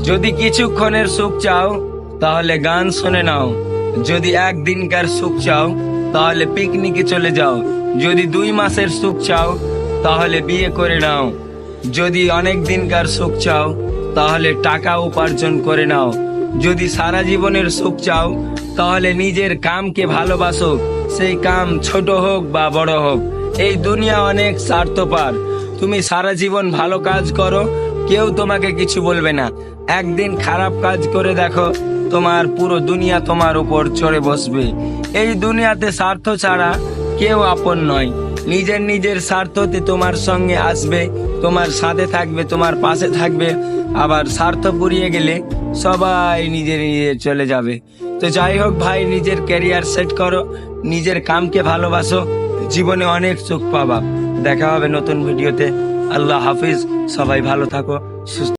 যদি কিছুক্ষণের সুখ চাও তাহলে গান শুনে নাও, যদি একদিনকার সুখ চাও তাহলে পিকনিকে চলে যাও, যদি 2 মাসের সুখ চাও তাহলে বিয়ে করে নাও, যদি অনেক দিনকার সুখ চাও তাহলে টাকা উপার্জন করে নাও, যদি সারা জীবনের সুখ চাও তাহলে নিজের কামকে ভালোবাসো, সেই কাম ছোট হোক বা বড় হোক। এই দুনিয়া অনেক স্বার্থপর, তুমি সারা জীবন ভালো কাজ করো, কেউ তোমাকে কিছু বলবে না। একদিন খারাপ কাজ করে দেখো, তোমার পুরো দুনিয়া তোমার উপর চড়ে বসবে। এই দুনিয়াতে স্বার্থ ছাড়া কেউ আপন নয়। নিজের স্বার্থতে তোমার সঙ্গে আসবে, তোমার সাথে থাকবে, তোমার পাশে থাকবে, আবার স্বার্থ পুরিয়ে গেলে সবাই নিজের চলে যাবে। তো যাই হোক ভাই, নিজের ক্যারিয়ার সেট করো, নিজের কামকে ভালোবাসো, জীবনে অনেক সুখ পাবা। দেখা হবে নতুন ভিডিওতে। আল্লাহ হাফিজ, সবাই ভালো থাকো, সুস্থ।